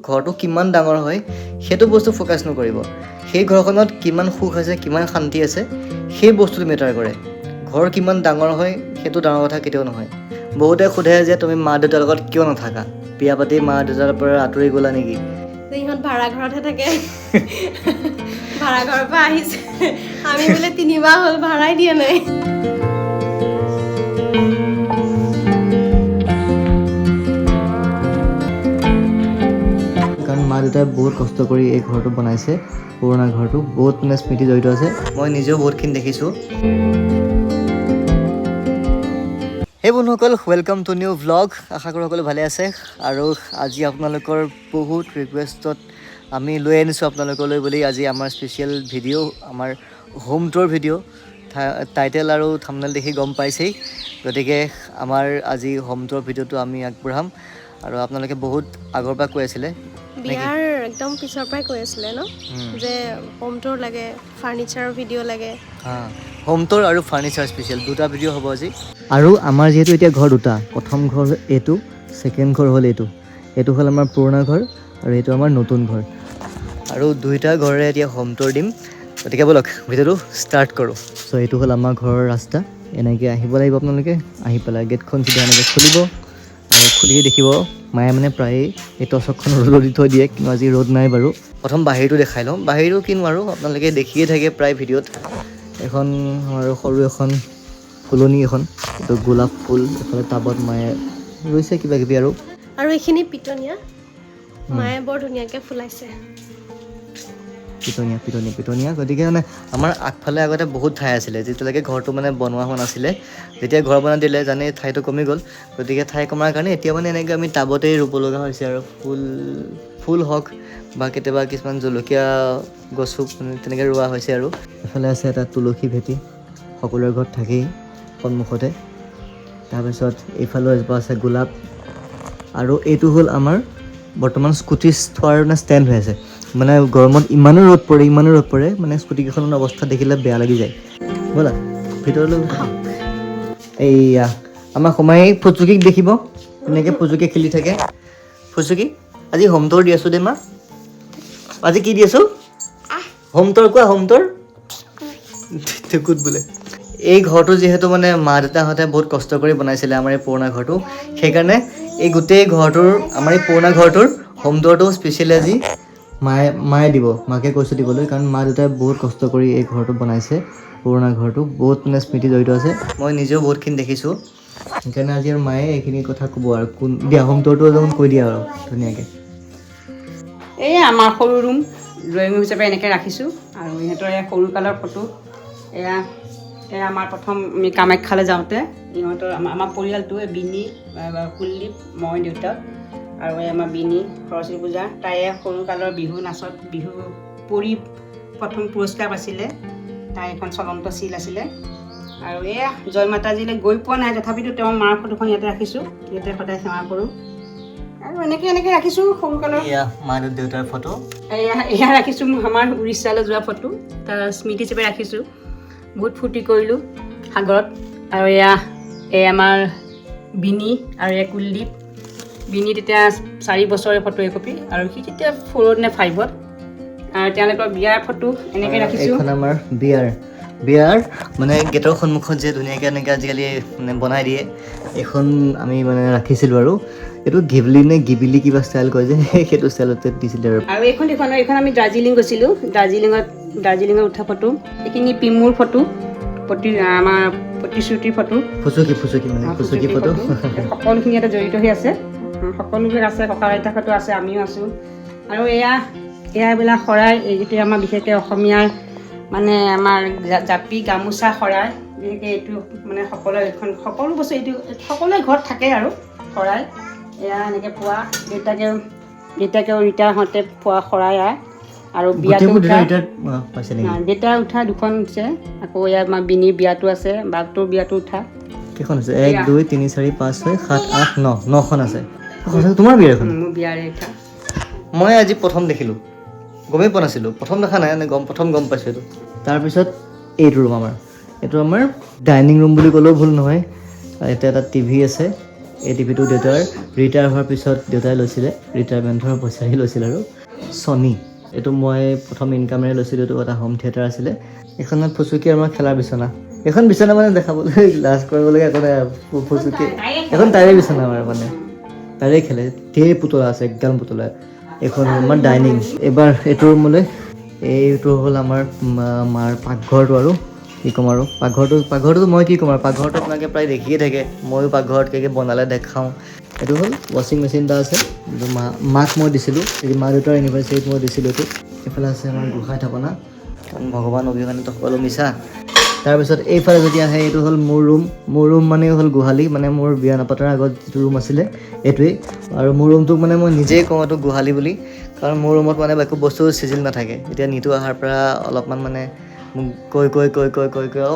ঘৰটো কিমান ডাঙৰ হয় সেইটো বস্তু ফ'কাছ নকৰিব। সেই ঘৰখনত কিমান সুখ আছে, কিমান শান্তি আছে, সেই বস্তুটো মেটাৰ কৰে। ঘৰ কিমান ডাঙৰ হয় সেইটো ডাঙৰ কথা কেতিয়াও নহয়। বহুতে সোধে যে তুমি মা দেউতাৰ লগত কিয় নাথাকা, বিয়া পাতি মা দেউতাৰ পৰা আঁতৰি গ'লা নেকি? ইহঁত ভাড়া ঘৰতহে থাকে। ভাড়া ঘৰৰ পৰা আহিছে, আমি বোলে 3 মাহ হ'ল ভাড়াই দিয়া নাই। কাৰণ মা দেউতাই বহুত কষ্ট কৰি এই ঘৰটো বনাইছে, পুৰণা ঘৰটো বহুত স্মৃতি জড়িত আছে। মই নিজেও বহুতখিনি দেখিছোঁ। সেই বন্ধুসকল, ৱেলকাম টু নিউ ভ্লগ। আশা কৰোঁ সকলো ভালে আছে। আৰু আজি আপোনালোকৰ বহুত ৰিকুৱেষ্টত আমি লৈ আনিছোঁ আপোনালোকলৈ বুলি আজি আমাৰ স্পেচিয়েল ভিডিঅ', আমাৰ হোম টুৰ ভিডিঅ'। টাইটেল আৰু থাম্বনেইল দেখি গম পাইছেই। গতিকে আমাৰ আজি হোম টুৰ ভিডিঅ'টো আমি আগবঢ়াম। আৰু আপোনালোকে বহুত আগৰ পৰা কৈ আছিলে, বিয়াৰ একদম পিছৰ পৰাই কৈ আছিলে ন, যে হোম টুৰ লাগে, ফাৰ্ণিচাৰৰ ভিডিঅ' লাগে। হোম টুৰ আৰু ফাৰ্ণিচাৰ স্পেচিয়েল দুটা ভিডিঅ' হ'ব আজি। আৰু আমাৰ যিহেতু এতিয়া ঘৰ দুটা, প্ৰথম ঘৰ এইটো, ছেকেণ্ড ঘৰ হ'ল এইটো। এইটো হ'ল আমাৰ পুৰণা ঘৰ আৰু এইটো আমাৰ নতুন ঘৰ। আৰু দুইটা ঘৰৰে এতিয়া হোম টুৰ দিম। গতিকে ব'লক ভিডিঅ'টো ষ্টাৰ্ট কৰোঁ। চ' এইটো হ'ল আমাৰ ঘৰৰ ৰাস্তা। এনেকৈ আহিব লাগিব আপোনালোকে। আহি পেলাই গেটখন চিধা এনেকৈ খুলিব আৰু খুলিয়ে দেখিব মায়ে প্ৰায়ে এই টচকখন ৰ'দত দি থৈ দিয়ে, কিন্তু আজি ৰ'দ নাই বাৰু। প্ৰথম বাহিৰটো দেখাই লওঁ। বাহিৰটো কিনো আৰু আপোনালোকে দেখিয়ে থাকে প্ৰায় ভিডিঅ'ত। এখন আমাৰ সৰু এখন ফুলনি, এখন এইটো গোলাপ ফুল, এফালে টাবত মায়ে ৰুইছে কিবা কিবি আৰু এইখিনি পিটনীয়া মায়ে বৰ ধুনীয়াকৈ ফুলাইছে। পিটনীয়া। গতিকে আমাৰ আগফালে আগতে বহুত ঠাই আছিলে, যেতিয়ালৈকে ঘৰটো বনোৱা হোৱা নাছিলে। যেতিয়া ঘৰ বনাই দিলে জানেই ঠাইটো কমি গ'ল। গতিকে ঠাই কমাৰ কাৰণে এতিয়া এনেকৈ আমি টাবতেই ৰুব লগা হৈছে আৰু ফুল হওক বা কেতিয়াবা কিছুমান জলকীয়া গছো তেনেকৈ ৰোৱা হৈছে। আৰু এফালে আছে এটা তুলসী ভেটি, সকলোৰে ঘৰত থাকেই সন্মুখতে। তাৰপিছত এইফালেও এজোপা আছে গোলাপ। আৰু এইটো হ'ল আমাৰ বৰ্তমান স্কুটি থোৱাৰ ষ্টেণ্ড হৈ আছে। গৰমত ইমানো ৰ'দ পৰে, স্কুটিকেইখনৰ অৱস্থা দেখিলে বেয়া লাগি যায়। ব'লা ভিতৰলৈ। এইয়া আমাৰ সোমাই ফুচুকিক দেখিব, এনেকৈ ফুচুকি খেলি থাকে। ফুচুকি আজি হোম টুৰ দি আছোঁ দেই মা। আজি কি দি আছোঁ? হোম টুৰ কোৱা, হোম টুৰ টেকুত বোলে। এই ঘৰটো যিহেতু মা দেউতাহঁতে বহুত কষ্ট কৰি বনাইছিলে, আমাৰ এই পুৰণা ঘৰটো, সেইকাৰণে এই গোটেই ঘৰটোৰ, আমাৰ এই পুৰণা ঘৰটোৰ হোম টুৰটো স্পেচিয়েলি আজি মায়ে দিব। মাকে কৈছোঁ দিবলৈ, কাৰণ মা দেউতাই বহুত কষ্ট কৰি এই ঘৰটো বনাইছে, পুৰণা ঘৰটো বহুত স্মৃতি জড়িত আছে। মই নিজেও বহুতখিনি দেখিছোঁ, সেইকাৰণে আজি আৰু মায়ে এইখিনি কথা ক'ব আৰু দিয়া হোম টুৰটো কৈ দিয়া আৰু ধুনীয়াকৈ। এই আমাৰ সৰু ৰুম, ড্ৰয়িং ৰুম হিচাপে এনেকৈ ৰাখিছোঁ। আৰু ইহঁতৰ সৰুকালৰ ফটো। এয়া আমাৰ প্ৰথম আমি কামাখ্যালৈ যাওঁতে ইহঁতৰ আমাৰ পৰিয়ালটো বিনি, কুলদীপ, মই, দেউতাক আৰু আমাৰ বিনি সৰস্বতী পূজা, তাই সৰুকালৰ বিহু নাচত বিহু পৰি প্ৰথম পুৰস্কাৰ পাইছিলে। তাই এখন চলন্ত চিল আছিলে। আৰু এয়া জয় মাতাজীলৈ গৈ পোৱা নাই, তথাপিতো তেওঁৰ মাৰ ফটোখন ইয়াতে ৰাখিছোঁ। ইয়াতে সদায় সেৱা কৰোঁ। আৰু এনেকৈ ৰাখিছোঁ সৰুকালৰ। মা দেউতাৰ ফটো। এয়া ৰাখিছোঁ আমাৰ উৰিষ্যালৈ যোৱা ফটো, তাৰ স্মৃতি হিচাপে ৰাখিছোঁ। বহুত ফূৰ্তি কৰিলোঁ সাগৰত। আৰু এয়া আমাৰ বিনি আৰু কুলদীপ। বিনি তেতিয়া 4 বছৰৰ ফটো একপি, আৰু সি তেতিয়া 4 নে 5ত। আৰু তেওঁলোকৰ বিয়াৰ ফটো এনেকৈ ৰাখিছোঁ। এইখন আমাৰ বিয়াৰ গেটৰ সন্মুখত যে ধুনীয়াকৈ এনেকৈ আজিকালি বনাই দিয়ে, এইখন আমি ৰাখিছিলোঁ। আৰু এইটো ঘিবলি নে গিবিলি কিবা ষ্টাইল কয় যে, সেইটো ষ্টাইলতে দিছিলে। আৰু এইখন আমি দাৰ্জিলিং গৈছিলোঁ, দাৰ্জিলিঙত উঠা ফটো। এইখিনি পিমুৰ ফটো, আমাৰ প্ৰতিশ্ৰুতিৰ ফটো, ফুচুকি ফটো। সকলোখিনি ইয়াতে জড়িত হৈ আছে, সকলোবিলাক আছে। ককা আইতাৰ ফটো আছে, আমিও আছোঁ। আৰু এইবিলাক শৰাই, এইটো আমাৰ বিশেষকৈ অসমীয়াৰ আমাৰ জাপি, গামোচা, শৰাই, বিশেষকৈ এইটো সকলোৰে এইখন সকলো বস্তু এইটো সকলোৰে ঘৰত থাকে আৰু শৰাই। এয়া এনেকৈ পোৱা দেউতাকেও ৰিটায়াৰহঁতে পোৱা শৰাই। আৰু বিয়াটো দেউতা উঠা 2খন আছে। আকৌ আমাৰ বিনিৰ বিয়াটো আছে, বাঘটোৰ বিয়াটো উঠা কেইখন আছে? 1 2 3 4 5 6 7 8 9 9খন আছে। তোমাৰ বিয়াৰ এখন? মোৰ বিয়াৰে উঠা। মই আজি প্ৰথম দেখিলোঁ, গমেই পোৱা নাছিলোঁ। প্ৰথম দেখা নাই, প্ৰথম গম পাইছোঁ এইটো। তাৰপিছত এইটো আমাৰ ডাইনিং ৰুম বুলি ক'লেও ভুল নহয়। ইয়াতে এটা টিভি আছে, এই টিভিটো দেউতাৰ ৰিটায়াৰ হোৱাৰ পিছত দেউতাই লৈছিলে, ৰিটায়াৰমেণ্টৰ পইচাই লৈছিল আৰু ছনী। এইটো মই প্ৰথম ইনকামেৰে লৈছিলোঁ, এইটো এটা হোম থিয়েটাৰ আছিলে। এইখনত ফুচুকি আমাৰ খেলাৰ বিচনা, এখন বিচনা মানে দেখাবলৈ লাজ কৰিবলগীয়া একো নাই। ফুচুকি এখন তাৰে বিচনা আমাৰ মানে তাৰে খেলে, ধেৰ পুতলা আছে, একগাল পুতলা। এইখন আমাৰ ডাইনিং। এইবাৰ এইটো ৰুমলৈ, এইটো হ'ল আমাৰ মাৰ পাকঘৰটো। আৰু কি ক'ম আৰু পাকঘৰটো মই কি ক'ম আৰু পাকঘৰটো আপোনালোকে প্ৰায় দেখিয়ে থাকে, ময়ো পাকঘৰত কি বনালে দেখাওঁ। এইটো হ'ল ৱাশ্বিং মেচিন এটা আছে, এইটো মাক মই দিছিলোঁ, এই মা দেউতাৰ এনিভাৰ্চাৰীত মই দিছিলোঁ এইটো। এইফালে আছে আমাৰ গোঁসাই থাপনা, কাৰণ ভগৱান অবিহনেতো সকলো মিছা। তাৰপিছত এইফালে যদি আহে, এইটো হ'ল মোৰ ৰুম মানে হ'ল গোহালি, মানে মোৰ বিয়া নাপাতাৰ আগত যিটো ৰুম আছিলে এইটোৱেই। আৰু মোৰ ৰুমটোক মানে মই নিজেই কওঁ এইটো গোহালি বুলি, কাৰণ মোৰ ৰুমত মানে একো বস্তু চিজিল নাথাকে। এতিয়া নিতু অহাৰ পৰা অলপমান মানে মোক কৈ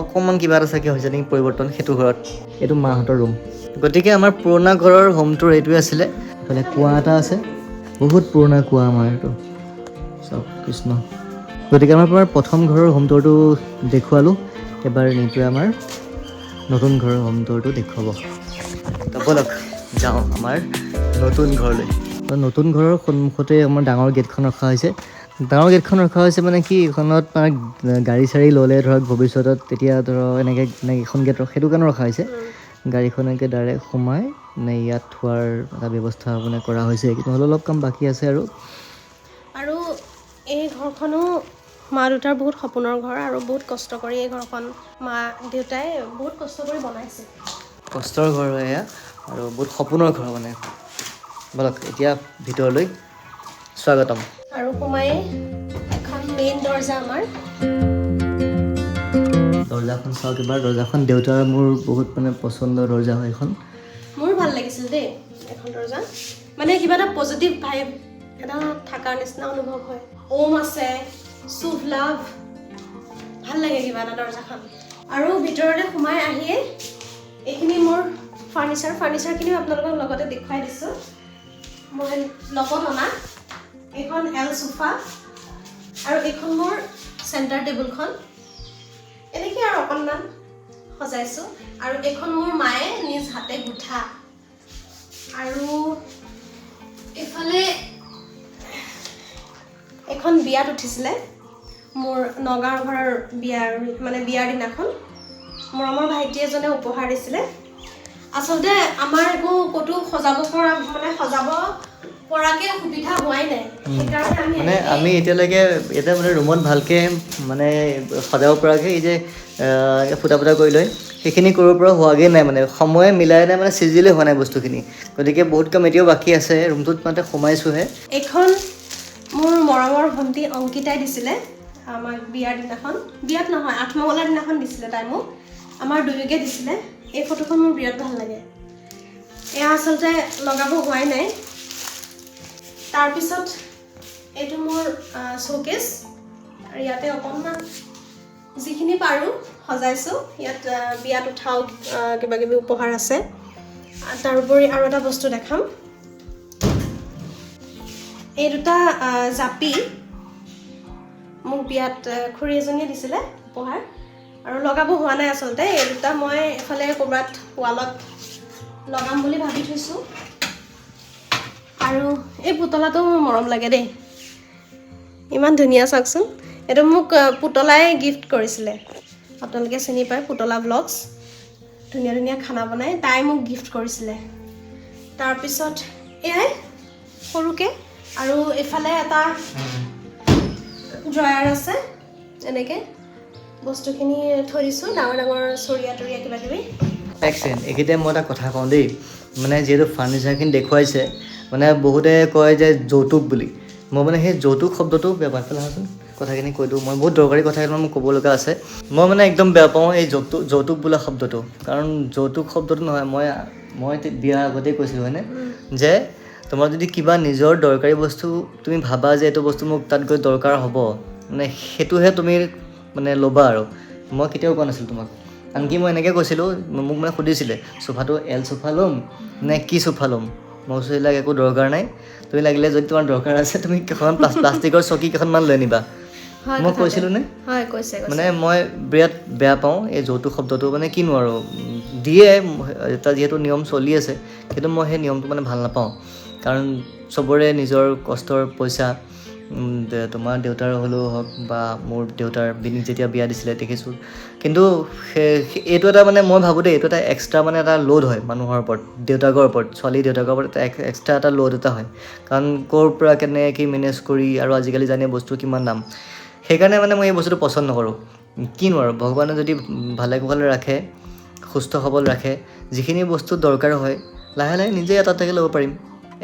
অকণমান কিবা এটা চাগে হৈছে নেকি পৰিৱৰ্তন সেইটো ঘৰত। এইটো মাহঁতৰ ৰুম। গতিকে আমাৰ পুৰণা ঘৰৰ হোমটোৰ এইটোৱে আছিলে। এইফালে কুঁৱা এটা আছে, বহুত পুৰণা কুঁৱা আমাৰ এইটো, চব কৃষ্ণ। গতিকে আমাৰ প্ৰথম ঘৰৰ হোম টুৰটো দেখুৱালোঁ। এবাৰ নিতুৱে আমাৰ নতুন ঘৰৰ হোম টুৰটো দেখুৱাব। ব'লক যাওঁ আমাৰ নতুন ঘৰলৈ। নতুন ঘৰৰ সন্মুখতে আমাৰ ডাঙৰ গেটখন ৰখা হৈছে। ডাঙৰ গেটখন ৰখা হৈছে মানে কি, এইখনত মানে গাড়ী চাড়ী ল'লে ধৰক ভৱিষ্যতত, তেতিয়া ধৰক এনেকৈ এইখন গেট সেইটো কাৰণে ৰখা হৈছে। গাড়ীখন এনেকৈ ডাইৰেক্ট সোমাই মানে ইয়াত থোৱাৰ এটা ব্যৱস্থা মানে কৰা হৈছে, কিন্তু হ'লেও অলপ কাম বাকী আছে আৰু এই ঘৰখনো মা দেউতাৰ বহুত সপোনৰ ঘৰ, আৰু বহুত কষ্ট কৰি এই ঘৰখন মা দেউতাই বহুত কষ্ট কৰি বনাইছে। কষ্টৰ ঘৰ হয় এয়া, আৰু বহুত সপোনৰ ঘৰ মানে। ব'লক এতিয়া ভিতৰলৈ স্বাগতম। আৰু সোমাই এখন মেইন দৰ্জা আমাৰ। দৰ্জাখন চাওক এবাৰ, দৰ্জাখন দেউতাৰ মোৰ বহুত মানে পচন্দৰ দৰ্জা হয় এখন। মোৰ ভাল লাগিছিল দেই এখন দৰ্জা, মানে কিবা এটা পজিটিভ ভাইব এটা থকাৰ নিচিনা অনুভৱ হয়। ওম আছে, শুভ লাভ, ভাল লাগে কিবা এটা দৰ্জাখন। আৰু ভিতৰলৈ সোমাই আহিয়ে এইখিনি মোৰ ফাৰ্নিচাৰখিনিও আপোনালোকক লগতে দেখুৱাই দিছোঁ। মই লগত অনা এইখন এল চোফা, আৰু এইখন মোৰ চেণ্টাৰ টেবুলখন, এনেকৈ আৰু অকণমান সজাইছোঁ। আৰু এইখন মোৰ মায়ে নিজ হাতে গুঠা। আৰু এইফালে এখন বিয়াত উঠিছিলে, মোৰ নগাঁৱৰ ঘৰৰ বিয়াৰ দিনাখন মৰমৰ ভাইটি এজনে উপহাৰ দিছিলে। আচলতে আমাৰ একো ক'তো সজাব পৰাকৈ সুবিধা হোৱাই নাই, সেইকাৰণে আমি এতিয়ালৈকে এতিয়া মানে ৰুমত ভালকৈ মানে সজাব পৰাকৈ এই যে ফুটা কৰি লয়, সেইখিনি কৰিব পৰা হোৱাগৈ নাই, মানে সময়ে মিলাই নাই, মানে চিজিলে হোৱা নাই বস্তুখিনি। গতিকে বহুত কাম এতিয়াও বাকী আছে, ৰুমটোত মানে সোমাইছোঁহে। এইখন মোৰ মৰমৰ ভণ্টি অংকিতাই দিছিলে আমাক বিয়াৰ দিনাখন, বিয়াত নহয় আঠমঙলাৰ দিনাখন দিছিলে তাই মোক, আমাৰ দুয়োকে দিছিলে। এই ফটোখন মোৰ বিৰাট ভাল লাগে। এয়া আচলতে লগাব হোৱাই নাই। তাৰপিছত এইটো মোৰ শ্ব'কেছ, আৰু ইয়াতে অকণমান যিখিনি পাৰোঁ সজাইছোঁ। ইয়াত বিয়াত উঠাও কিবাকিবি উপহাৰ আছে। তাৰোপৰি আৰু এটা বস্তু দেখাম, এই দুটা জাপি মোক বিয়াত খুৰী এজনীয়ে দিছিলে উপহাৰ, আৰু লগাব হোৱা নাই আচলতে। এই দুটা মই এফালে ক'ৰবাত ৱালত লগাম বুলি ভাবি থৈছোঁ। আৰু এই পুতলাটো মোৰ মৰম লাগে দেই, ইমান ধুনীয়া চাওকচোন। এইটো মোক পুতলাই গিফ্ট কৰিছিলে, আপোনালোকে চিনি পায় পুতলা ব্লগছ, ধুনীয়া ধুনীয়া খানা বনাই, তাই মোক গিফ্ট কৰিছিলে। তাৰপিছত এয়াই সৰুকৈ, আৰু এইফালে এটা ড্ৰয়াৰ আছে, এনেকৈ বস্তুখিনি থৈ দিছোঁ, ডাঙৰ ডাঙৰ চৰিয়া তৰিয়া কিবাকিবি। এক্সেলেণ্ট। এইকেইটাই মই এটা কথা কওঁ দেই, মানে যিহেতু ফাৰ্নিচাৰখিনি দেখুৱাইছে, মানে বহুতে কয় যে যৌতুক বুলি। মই মানে সেই যৌতুক শব্দটো বেয়া পাওঁ। পেলাচোন কথাখিনি কৈ দিওঁ, মই বহুত দৰকাৰী কথা কিছুমান মোক ক'ব লগা আছে। মই মানে একদম বেয়া পাওঁ এই যৌতুক বোলা শব্দটো, কাৰণ যৌতুক শব্দটো নহয়, মই বিয়াৰ আগতেই কৈছিলোঁ হয়নে, যে তোমাৰ যদি কিবা নিজৰ দৰকাৰী বস্তু তুমি ভাবা যে এইটো বস্তু মোক তাত গৈ দৰকাৰ হ'ব, মানে সেইটোহে তুমি মানে ল'বা। আৰু মই কেতিয়াও কোৱা নাছিলোঁ তোমাক। আনকি মই এনেকৈ কৈছিলোঁ, মোক মানে সুধিছিলে চোফাটো এল চোফা ল'ম নে কি চোফা ল'ম। মই কৈছোঁ এইবিলাক একো দৰকাৰ নাই, তুমি লাগিলে যদি তোমাৰ দৰকাৰ আছে তুমি কেইখনমান প্লাষ্টিকৰ চকী কেইখনমান লৈ নিবা। মই কৈছিলোঁ নে? হয়, কৈছে। মানে মই বিৰাট বেয়া পাওঁ এই যৌতুক শব্দটো। মানে কিনো আৰু দিয়ে, এটা যিহেতু নিয়ম চলি আছে, কিন্তু মই সেই নিয়মটো মানে ভাল নাপাওঁ কাৰণ চবৰে নিজৰ কষ্টৰ পইচা তোমাৰ দেউতাৰ হ'লেও হওক বা মোৰ দেউতাৰ যেতিয়া বিয়া দিছিলে দেখিছোঁ কিন্তু এইটো এটা মানে মই ভাবোঁ দেই এইটো এটা এক্সট্ৰা মানে এটা লোড হয় মানুহৰ ওপৰত দেউতাকৰ ওপৰত ছোৱালী দেউতাকৰ ওপৰত এটা এক্সট্ৰা এটা লোড এটা হয় কাৰণ ক'ৰ পৰা কেনেকৈ কি মেনেজ কৰি আৰু আজিকালি জানে বস্তু কিমান দাম সেইকাৰণে মানে মই এই বস্তুটো পচন্দ নকৰোঁ কিনো আৰু ভগৱানে যদি ভালে কুশলে ৰাখে সুস্থ সবল ৰাখে যিখিনি বস্তু দৰকাৰ হয় লাহে লাহে নিজে এটা এটাকৈ ল'ব পাৰিম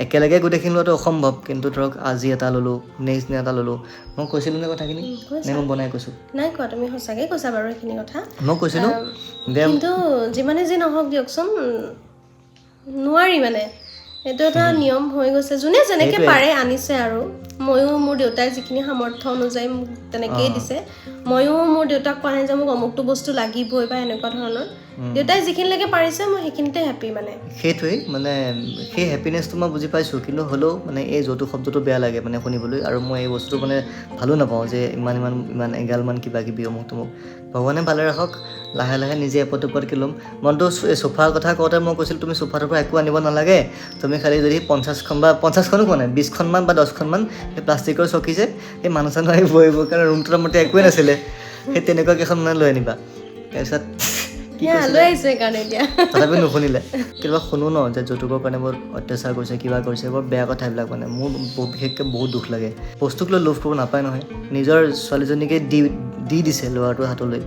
একেলগে গোটেইখিনি লোৱাটো অসম্ভৱ কিন্তু ধৰক আজি এটা ল'লোঁ নেক্সট দিনা এটা ল'লোঁ মই কৈছিলোঁ নে কথাখিনি নে মই বনাই কৈছোঁ নাই কোৱা তুমি সঁচাকৈ কৈছা বাৰু এইখিনি কথা মই কৈছিলোঁ কিন্তু যিমানে যি নহওক দিয়কচোন নোৱাৰি মানে এইটো এটা নিয়ম হৈ গৈছে যোনে যেনেকৈ পাৰে আনিছে আৰু ময়ো মোৰ দেউতাই যিখিনি সামৰ্থ্য অনুযায়ী মোক তেনেকেই দিছে ময়ো মোৰ দেউতাক কোৱা নাই যে মোক অমুকটো বস্তু লাগিবই বা এনেকুৱা ধৰণৰ দেউতাই যিখিনিলৈকে পাৰিছে মই সেইখিনিতে হেপ্পী মানে সেইটোৱেই মানে সেই হেপিনেছটো মই বুজি পাইছোঁ কিন্তু হ'লেও মানে এই যৌতুক শব্দটো বেয়া লাগে মানে শুনিবলৈ আৰু মই এই বস্তুটো মানে ভালো নাপাওঁ যে ইমান এগালমান কিবা কিবি অমুক তমুক ভগৱানে ভালে ৰাখক লাহে লাহে নিজে এপদ দুপদকৈ ল'ম মনটো এই চোফাৰ কথা কওঁতে মই কৈছিলোঁ তুমি চোফাটোৰ পৰা একো আনিব নালাগে তুমি খালি যদি 50খন বা 50খনো কোৱা নাই 20খনমান বা 10খনমান সেই প্লাষ্টিকৰ চকী যে সেই মানুহ চানুহ আহি বহিব কাৰণ ৰুমটোৰ মতে একোৱেই নাছিলে সেই তেনেকুৱা কেইখন মানে লৈ আনিবা তাৰপিছত লৈ আহিছোঁ সেইকাৰণে এতিয়া তথাপি নুশুনিলে কেতিয়াবা শুনো ন যে যৌতুকৰ কাৰণে বহুত অত্যাচাৰ কৰিছে কিবা কৰিছে বৰ বেয়া কথা এইবিলাক মানে মোৰ বিশেষকৈ বহুত দুখ লাগে বস্তুক লৈ লোভ কৰিব নাপায় নহয় নিজৰ ছোৱালীজনীকে দি দিছে ল'ৰাটোৰ হাতলৈ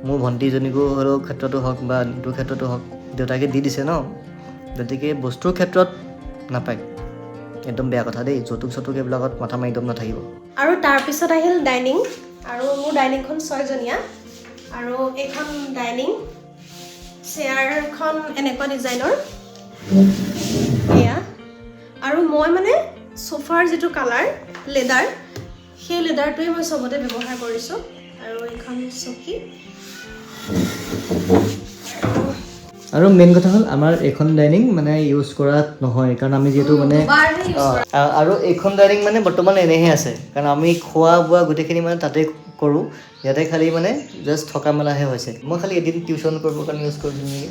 মোৰ ভণ্টিজনীকো হ'লেও ক্ষেত্ৰতো হওক বা নিটোৰ ক্ষেত্ৰতো হওক দেউতাকে দি দিছে ন গতিকে বস্তুৰ ক্ষেত্ৰত নাপায় একদম বেয়া কথা দেই যৌতুক চৌতুক এইবিলাকত মাথা মাৰি একদম নাথাকিব আৰু তাৰপিছত আহিল ডাইনিং আৰু মোৰ ডাইনিংখন 6জনীয়া আৰু এইখন ডাইনিং চেয়াৰখন এনেকুৱা ডিজাইনৰ এয়া আৰু মই মানে চোফাৰ যিটো কালাৰ লেডাৰ সেই লেডাৰটোৱে মই চবতে ব্যৱহাৰ কৰিছোঁ আৰু এইখন চকী আৰু মেইন কথা হ'ল আমাৰ এইখন ডাইনিং মানে ইউজ কৰা নহয় কাৰণ আমি যিহেতু মানে আৰু এইখন ডাইনিং মানে বৰ্তমান এনেহে আছে কাৰণ আমি খোৱা বোৱা গোটেইখিনি মানে তাতেই কৰোঁ ইয়াতে খালি মানে জাষ্ট থকা মেলাহে হৈছে মই খালি এদিন টিউশ্যন কৰিবৰ কাৰণে ইউজ কৰিছোঁ নেকি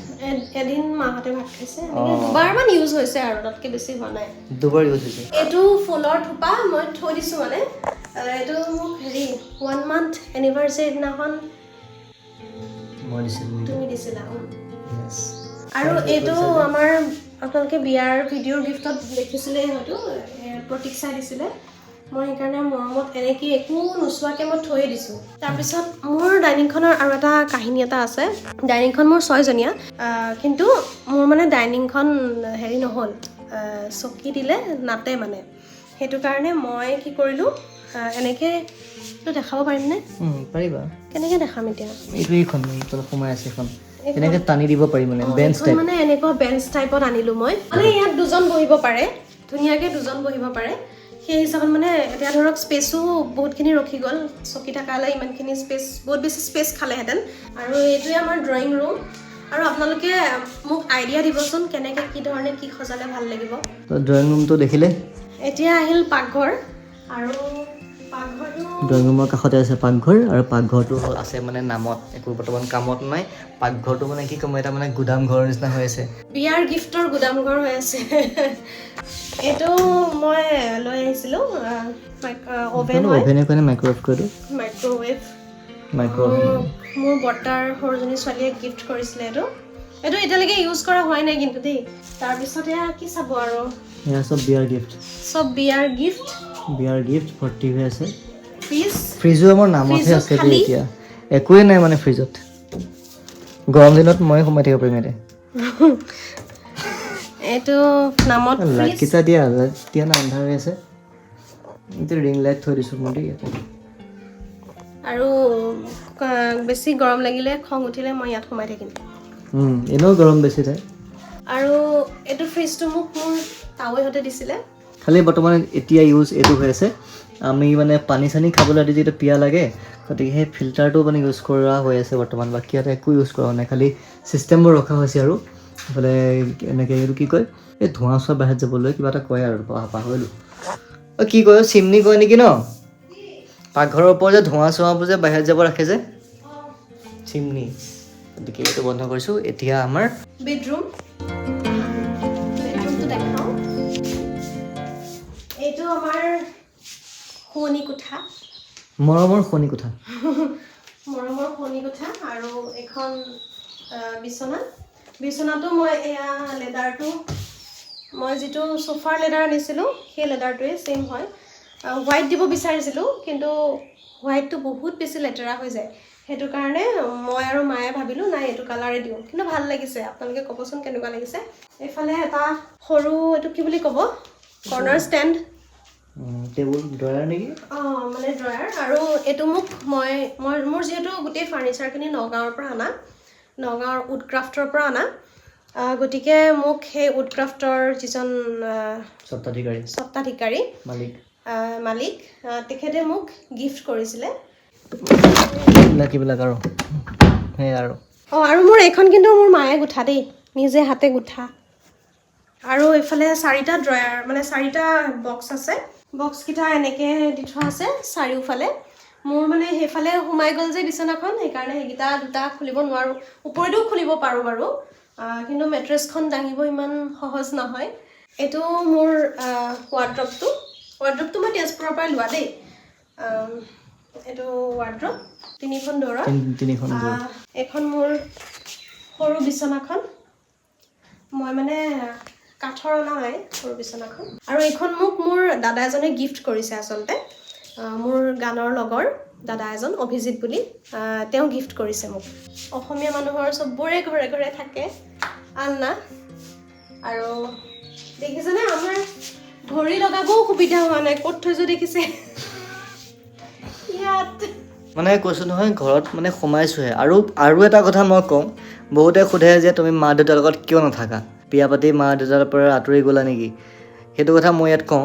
এদিন মাহঁতে ভাত খাইছে দুবাৰমান ইউজ হৈছে আৰু তাতকৈ বেছি হোৱা নাই দুবাৰ ইউজ হৈছে এইটো ফুলৰ থোপা মই থৈ দিছোঁ মানে এইটো মোক 1 month এনিভাৰ্চাৰী দিনাখন মই দিছিলোঁ তুমি দিছিলা আৰু এইটো আমাৰ আপোনালোকে বিয়াৰ ভিডিঅ'ৰ গিফ্টত দেখিছিলে হয়তো প্ৰতীক্ষা দিছিলে মই সেইকাৰণে মৰমত এনেকৈ একো নোচোৱাকৈ মই থৈয়ে দিছোঁ তাৰপিছত মোৰ ডাইনিংখনৰ আৰু এটা কাহিনী এটা আছে ডাইনিংখন মোৰ 6জনীয়া কিন্তু মোৰ মানে ডাইনিংখন নহ'ল চকী দিলে নাতে মানে সেইটো কাৰণে মই কি কৰিলোঁ এনেকৈ এইটো দেখাব পাৰিমনে পাৰিবা কেনেকৈ দেখাম এতিয়া এইখন সোমাই আছে এখন এনেকৈ টানি দিব পাৰি মানে বেঞ্চ টাইপ মানে এনেকুৱা বেঞ্চ টাইপত আনিলোঁ মই মানে ইয়াত দুজন বহিব পাৰে ধুনীয়াকৈ দুজন বহিব পাৰে সেই হিচাপত মানে এতিয়া ধৰক স্পেচো বহুতখিনি ৰখি গ'ল চকী থকালে ইমানখিনি স্পেচ বহুত বেছি স্পেচ খালেহেঁতেন আৰু এইটোৱে আমাৰ ড্ৰয়িং ৰুম আৰু আপোনালোকে মোক আইডিয়া দিবচোন কেনেকৈ কি ধৰণে কি সজালে ভাল লাগিব ড্ৰয়িং ৰুমটো দেখিলে এতিয়া আহিল পাকঘৰ আৰু পাকঘৰটো ড্ৰয়িং ৰুমৰ কাষতে আছে পাকঘৰ আৰু পাকঘৰটো আছে মানে নামত একো বৰ্তমান কামত নাই পাকঘৰটো মানে কি ক'ম এটা মানে গুদাম ঘৰৰ নিচিনা হৈ আছে বিয়াৰ গিফ্টৰ গুদাম ঘৰ হৈ আছে এইটো মই লৈ আহিছিলোঁ অ'ভেন হয় অ'ভেনৰ কাৰণে মাইক্ৰ'ৱেভ কৰিলোঁ মাইক্ৰ'ৱেভ মাইক্ৰ'ৱেভ মোৰ বৰ্তাৰ সৰুজনী ছোৱালীয়ে গিফ্ট কৰিছিলে এইটো এতিয়ালৈকে ইউজ কৰা হোৱাই নাই কিন্তু দেই তাৰপিছত এয়া কি চাব আৰু এয়া চব বিয়াৰ গিফ্ট ভৰ্তি হৈ আছে ফ্ৰিজো আমাৰ নামতহে আছে দেই এতিয়া একোৱে নাই মানে ফ্ৰিজত গৰম দিনত মই সোমাই থাকিব পাৰিম ইয়াতে এইটো নামত লাইটকেইটা দিয়া না আন্ধাৰ হৈ আছে এতিয়া ৰিং লাইট থৈ দিছোঁ মই দেই ইয়াতে আৰু বেছি গৰম লাগিলে খং উঠিলে মই ইয়াত সোমাই থাকিম এনেও গৰম বেছি থাকে আৰু এইটো ফ্ৰিজটো মোক মোৰ তাৱৈহঁতে দিছিলে খালি বৰ্তমান এতিয়া ইউজ এইটো হৈ আছে আমি মানে পানী চানী খাবলৈ দি যিটো পিয়া লাগে গতিকে সেই ফিল্টাৰটো মানে ইউজ কৰা হৈ আছে বৰ্তমান বাকী ইয়াতে একো ইউজ কৰা নাই খালি ছিষ্টেমবোৰ ৰখা হৈছে আৰু এইফালে এনেকৈ এইটো কি কয় এই ধোঁৱা চোৱা বাহিৰত যাবলৈ কিবা এটা কয় আৰু পাহৰিলোঁ কি কয় চিমনি কয় নেকি ন পাকঘৰৰ ওপৰত যে ধোঁৱা চোৱাবোৰ যে বাহিৰত যাব ৰাখে যে চিমনি গতিকে এইটো বন্ধ কৰিছোঁ এতিয়া আমাৰ বেডৰুম আমাৰ শোৱনি কোঠা, মৰমৰ শনি কোঠা। মৰমৰ শোৱনি কোঠা। আৰু এখন বিচনাটো মই এয়া লেডাৰটো, মই যিটো চোফাৰ লেডাৰ আনিছিলোঁ সেই লেডাৰটোৱে ছেইম হয়। হোৱাইট দিব বিচাৰিছিলোঁ, কিন্তু হোৱাইটটো বহুত বেছি লেতেৰা হৈ যায়, সেইটো কাৰণে মই আৰু মায়ে ভাবিলোঁ নাই এইটো কালাৰে দিওঁ। কিন্তু ভাল লাগিছে, আপোনালোকে ক'বচোন কেনেকুৱা লাগিছে। এইফালে এটা সৰু, এইটো কি বুলি ক'ব, কৰ্নাৰ ষ্টেণ্ড, টেবুল ড্ৰয়াৰ নেকি? মানে ড্ৰয়াৰ। আৰু এইটো মোক মোৰ যিহেতু গোটেই ফাৰ্নিচাৰখিনি নগাঁৱৰ পৰা অনা, নগাঁৱৰ উডক্ৰাফ্টৰ পৰা অনা, গতিকে মোক সেই উডক্ৰাফ্টৰ যিজন স্বত্বাধিকাৰী মালিক তেখেতে মোক গিফ্ট কৰিছিলে। আৰু সেয়াই আৰু আৰু মোৰ এইখন কিন্তু মোৰ মায়ে গোঁঠা দেই, নিজে হাতে গোঁঠা। আৰু এইফালে 4টা ড্ৰয়াৰ, মানে 4টা বক্স আছে। বক্সকেইটা এনেকৈ দি থোৱা আছে চাৰিওফালে। মোৰ মানে সেইফালে সোমাই গ'ল যে বিচনাখন, সেইকাৰণে সেইকেইটা দুটা খুলিব নোৱাৰোঁ। ওপৰেদিও খুলিব পাৰোঁ বাৰু, কিন্তু মেট্ৰেছখন দাঙিব ইমান সহজ নহয়। এইটো মোৰ ৱাৰ্ড্ৰপটো মই তেজপুৰৰ পৰাই লোৱা দেই। এইটো ৱাৰ্ড্ৰপ, 3খন দৌৰৰ। এইখন মোৰ সৰু বিচনাখন, মই মানে কাঠৰ অনা নাই সৰু বিচনাখন। আৰু এইখন মোক মোৰ দাদা এজনে গিফ্ট কৰিছে আচলতে, মোৰ গানৰ লগৰ দাদা এজন অভিজিত বুলি, তেওঁ গিফ্ট কৰিছে মোক। অসমীয়া মানুহৰ চবৰে ঘৰে ঘৰে থাকে আলনা। আৰু দেখিছেনে আমাৰ ঘড়ী লগাবও সুবিধা হোৱা নাই, ক'ত থৈছোঁ দেখিছে, ইয়াত। মানে কৈছোঁ নহয়, ঘৰত মানে সোমাইছোঁহে। আৰু এটা কথা মই কওঁ, বহুতে সোধে যে তুমি মা দেউতাৰ লগত কিয় নাথাকা, বিয়া পাতি মা দেউতাৰ পৰা আঁতৰি গ'লা নেকি? সেইটো কথা মই ইয়াত কওঁ।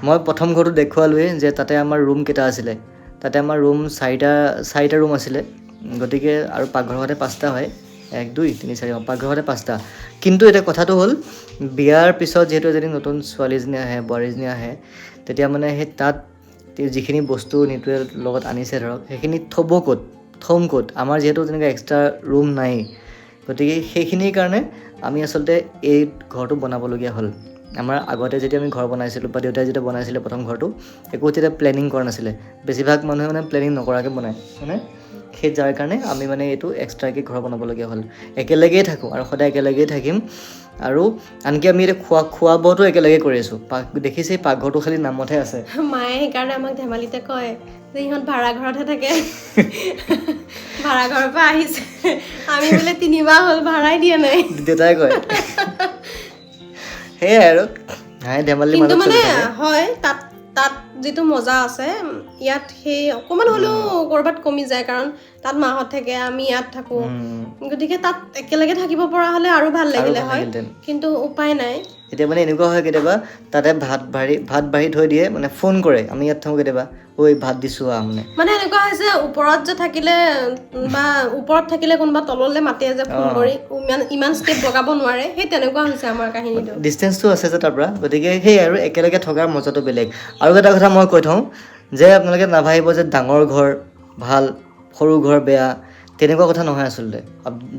মই প্ৰথম ঘৰটো দেখুৱালোৱেই যে তাতে আমাৰ ৰুম কেইটা আছিলে। তাতে আমাৰ ৰুম চাৰিটা ৰুম আছিলে, গতিকে আৰু পাকঘৰতে 5টা হয়, 1 2 3 4, পাকঘৰতে 5টা। কিন্তু এতিয়া কথাটো হ'ল, বিয়াৰ পিছত যিহেতু এজনী নতুন ছোৱালীজনী আহে, বোৱাৰীজনী আহে, তেতিয়া মানে সেই তাত যিখিনি বস্তু নিতুৱে লগত আনিছে ধৰক, সেইখিনি থ'ম ক'ত? আমাৰ যিহেতু তেনেকৈ এক্সট্ৰা ৰুম নাই, গতিকে সেইখিনিৰ কাৰণে আমি আচলতে এই ঘৰটো বনাবলগীয়া হ'ল। আমাৰ আগতে যেতিয়া আমি ঘৰ বনাইছিলোঁ, বা দেউতাই যেতিয়া বনাইছিলে প্ৰথম ঘৰটো, একো তেতিয়া প্লেনিং কৰা নাছিলে। বেছিভাগ মানুহে মানে প্লেনিং নকৰাকৈ বনায়, মানে সেই যাৰ কাৰণে আমি মানে এইটো এক্সট্ৰাকৈ ঘৰ বনাবলগীয়া হ'ল। একেলগেই থাকোঁ আৰু সদায় একেলগেই থাকিম। আৰু আনকি আমি এতিয়া খোৱা বোৱাটো একেলগে কৰি আছোঁ। দেখিছেই পাকঘৰটো খালি নামতহে আছে। মায়ে সেইকাৰণে আমাক ধেমালিতে কয় যে ইহঁত ভাড়া ঘৰতহে থাকে, ভাড়া ঘৰৰ পৰা আহিছে, আমি বোলে 3 মাহ হ'ল ভাড়াই দিয়া নাই। দেউতাই কয়। সেয়াই আৰু ধেমালি কিন্তু মাজত মানে চলি থাকে। হয়, তাত যিটো মজা আছে, ইয়াত সেই অকণমান হ'লেও ক'ৰবাত কমি যায়, কাৰণ তাত মাহঁত থাকে, আমি ইয়াত থাকোঁ, গতিকে তাত একেলগে থাকিব পৰা হ'লে আৰু ভাল লাগিলে হয়, কিন্তু উপায় নাই। এতিয়া মানে এনেকুৱা হয়, কেতিয়াবা তাতে ভাত বাঢ়ি থৈ দিয়ে, মানে ফোন কৰে, আমি ইয়াত থাকোঁ কেতিয়াবা, ঐ ভাত দিছোঁ মানে এনেকুৱা হৈছে, ওপৰত যে থাকিলে বা ওপৰত থাকিলে কোনোবা তললৈ মাতে যে ফোন কৰি, ইমান ষ্টেপ বগাব নোৱাৰে, সেই তেনেকুৱা হৈছে আমাৰ কাহিনীটো। ডিষ্টেঞ্চটো আছে যে তাৰ পৰা, গতিকে সেই আৰু একেলগে থকাৰ মজাটো বেলেগ। আৰু এটা কথা মই কৈ থওঁ যে আপোনালোকে নাভাবিব যে ডাঙৰ ঘৰ ভাল, সৰু ঘৰ বেয়া, তেনেকুৱা কথা নহয় আচলতে।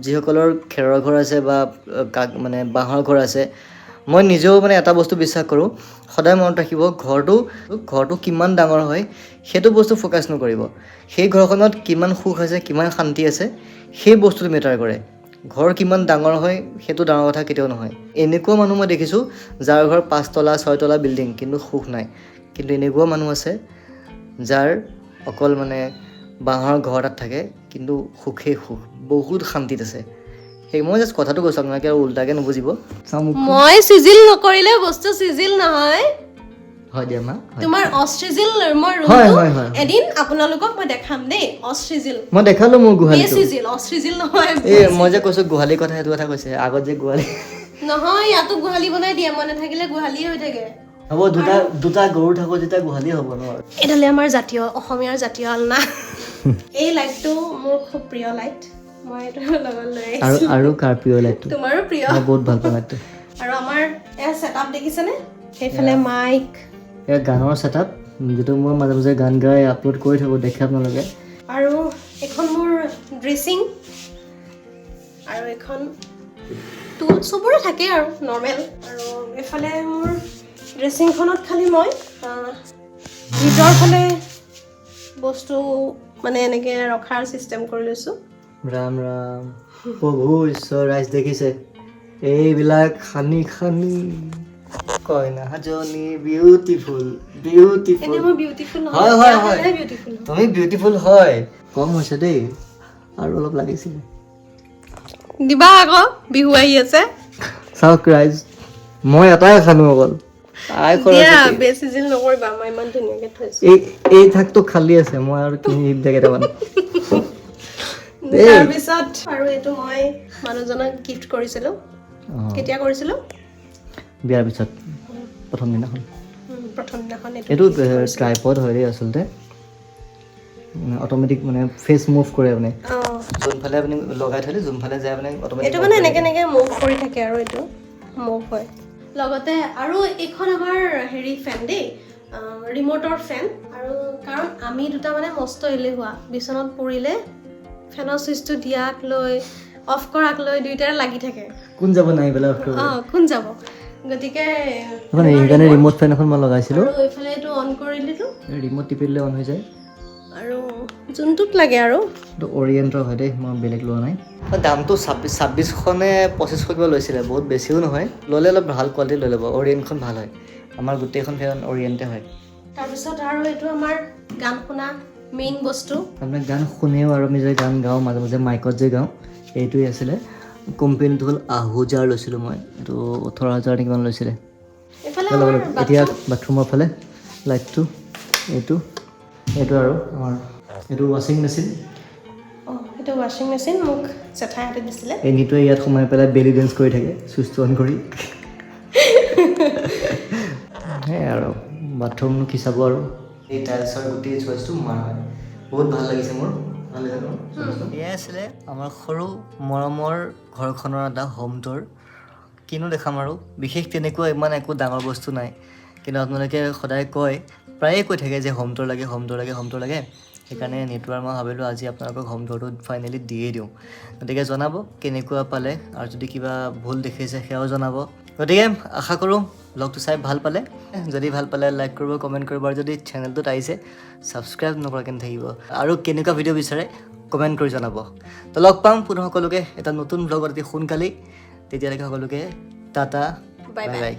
যিসকলৰ খেৰৰ ঘৰ আছে বা মানে বাঁহৰ ঘৰ আছে, মই নিজেও মানে এটা বস্তু বিশ্বাস কৰোঁ, সদায় মনত ৰাখিব, ঘৰটো কিমান ডাঙৰ হয় সেইটো বস্তু ফ'কাছ নকৰিব। সেই ঘৰখনত কিমান সুখ আছে, কিমান শান্তি আছে, সেই বস্তুটো মেটাৰ কৰে। ঘৰ কিমান ডাঙৰ হয় সেইটো ডাঙৰ কথা কেতিয়াও নহয়। এনেকুৱা মানুহ মই দেখিছোঁ যাৰ ঘৰ 5 তলা 6 তলা বিল্ডিং, কিন্তু সুখ নাই। কিন্তু এনেকুৱা মানুহ আছে যাৰ অকল মানে বাঁহৰ ঘৰ এটাত থাকে, কিন্তু সুখেই সুখ, বহুত শান্তিত আছে। সেই মই জাষ্ট কথাটো কৈছোঁ, আপোনালোকে আৰু উল্টাকৈ নুবুজিব। মই চিজিল নকৰিলে বস্তু চিজিল নহয়। হয় দিয়া মা, তোমাৰ অষ্ট্ৰিজিল মই ৰুমটো এদিন আপোনালোকক মই দেখাম দেই। অষ্ট্ৰিজিল মই দেখালো মোৰ গোহালিটো, বেচিজিল, অষ্ট্ৰিজিল নহয়। মই যে কৈছোঁ গোহালিৰ কথা, সেইটো কথা কৈছে আগত যে গোহালি নহয়, ইয়াতো গোহালি বনাই দিয়ে, মই নাথাকিলে গোহালিয়ে হৈ থাকে। হ'ব, দুটা গৰু থাকো যেতিয়া গোহালি হ'ব ন। এইডালে আমাৰ অসমীয়াৰ জাতীয় আলনা। এই লাইটটো মোৰ খুব প্ৰিয় লাইট, মই এইটো লগত লৈ আহিছোঁ। আৰু কাৰ প্ৰিয় লাইটটো? তোমাৰো প্ৰিয়। মই বহুত ভাল পাওঁ লাইটটো। আৰু আমাৰ এয়া ছেটআপ দেখিছেনে? সেইফালে মাইক, এয়া গানৰ ছেটআপ, যিটো মই মাজে মাজে গান গাই আপলোড কৰি থাকোঁ, দেখে আপোনালোকে। আৰু এখন মোৰ ড্ৰেছিং, আৰু এখন টুল, চবৰে থাকে আৰু নৰ্মেল। আৰু এইফালে মোৰ ড্ৰেছিংখনত খালি মই ভিতৰ ফালে বস্তু মানে এনেকৈ ৰখাৰ চিষ্টেম কৰি লৈছোঁ। ৰাম ৰাম প্ৰভু ঈশ্বৰ ৰাইজ দেখিছে এইবিলাক খানি খানি কইনাজনী বিউটিফুল বিউটিফুল এনেই মই বিউটিফুল হয় হয় হয় বিউটিফুল তুমি বিউটিফুল হয় কম হৈছে দেই আৰু অলপ লাগিছিলে দিবা আকৌ বিহু আহি আছে চাওক ৰাইজ মই এটাই খানো অকল আই দিয়া খৰচ বেছি জিল নকৰিবা মই ইমান ধুনীয়াকৈ থৈছোঁ। এই থাকটো খালী আছে মই আৰু কিনি দিম দে কেইটামান তাৰপিছত আৰু এইটো মই মানুহজনক গিফ্ট কৰিছিলোঁ। কেতিয়া কৰিছিলোঁ? বিয়াৰ পিছত প্ৰথম দিনাখন প্ৰথম দিনাখন এইটো ট্ৰাইপড হয় দেই আচলতে অট'মেটিক মানে ফেচ মুভ কৰে মানে অঁ যোনফালে আপুনি লগাই থ'লে যোনফালে যায় মানে অট'মেটিক এইটো মানে এনেকৈ এনেকৈ মুভ কৰি থাকে আৰু এইটো মুভ হয়। লগতে আৰু এইখন আমাৰ হেৰি ফেন দেই ৰিম'টৰ ফেন আৰু কাৰণ আমি দুটা মানে মস্ত এলেহুৱা বিচনাত পৰিলে ফেনৰ ছুইচটো দিয়াক লৈ অফ কৰাক লৈ দুয়োটাৰে লাগি থাকে। কোন যাব নাই পেলাই অফ কৰিব অঁ কোন যাব গতিকে মানে সেইকাৰণে ৰিম'ট ফেন এখন মই লগাইছিলোঁ আৰু এইফালে এইটো অন কৰি দিলোঁ ৰিম'ট টিপি দিলে অন হৈ যায় আৰু যোনটোত লাগে আৰু এইটো অৰিয়েণ্টৰ হয় দেই মই বেলেগ লোৱা নাই দামটো 2600 নে 2500 কিবা লৈছিলে বহুত বেছিও নহয় ল'লে অলপ ভাল কোৱালিটি লৈ ল'ব অৰিয়েণ্টখন ভাল হয় আমাৰ গোটেইখন ফেন অৰিয়েণ্টে হয় তাৰপিছত আৰু এইটো আমাৰ গান শুনা মেইন বস্তু আপোনাৰ গান শুনেও আৰু আমি যে গান গাওঁ মাজে মাজে মাইকত যে গাওঁ এইটোৱে আছিলে কোম্পেনীটো হ'ল আহুজাৰ লৈছিলোঁ মই এইটো 18,000 নে কিমান লৈছিলে এইফালে ল'ব আমাৰ ল'ব এতিয়া বাথৰুমৰ ফালে লাইটটো এইটো আৰু আমাৰ এইটো ৱাশ্বিং মেচিন অঁ এইটো ৱাশ্বিং মেচিন মোক জেঠাইহঁতে দিছিলে এই নিটোৱে ইয়াত সোমাই পেলাই বেলি ডেন্স কৰি থাকে চুইচটো অন কৰি সেয়াই আৰু বাথৰুমনো কি চাব আৰু এই টাইলছৰ গোটেই চইচটো মাৰ হয় বহুত ভাল লাগিছে মোৰ ভাল লাগিছে ন এয়াই আছিলে আমাৰ সৰু মৰমৰ ঘৰখনৰ এটা হোম টুৰ কিনো দেখাম আৰু বিশেষ তেনেকুৱা ইমান একো ডাঙৰ বস্তু নাই কিন্তু আপোনালোকে সদায় কয় প্ৰায়ে কৈ থাকে যে হোম টুৰ লাগে হোম টুৰ লাগে হোম টুৰ লাগে সেইকাৰণে নেটটো আৰু মই ভাবিলোঁ আজি আপোনালোকক হোম টুৰটো ফাইনেলি দিয়েই দিওঁ গতিকে জনাব কেনেকুৱা পালে আৰু যদি কিবা ভুল দেখিছে সেয়াও জনাব গতিকে আশা কৰোঁ ব্লগটো চাই ভাল পালে যদি ভাল পালে লাইক কৰিব কমেণ্ট কৰিব আৰু যদি চেনেলটোত আহিছে ছাবস্ক্ৰাইব নকৰাকৈ থাকিব আৰু কেনেকুৱা ভিডিঅ' বিচাৰে কমেণ্ট কৰি জনাব তো লগ পাম পুনৰ সকলোকে এটা নতুন ব্লগত অতি সোনকালেই তেতিয়ালৈকে সকলোকে টাটা বাই বাই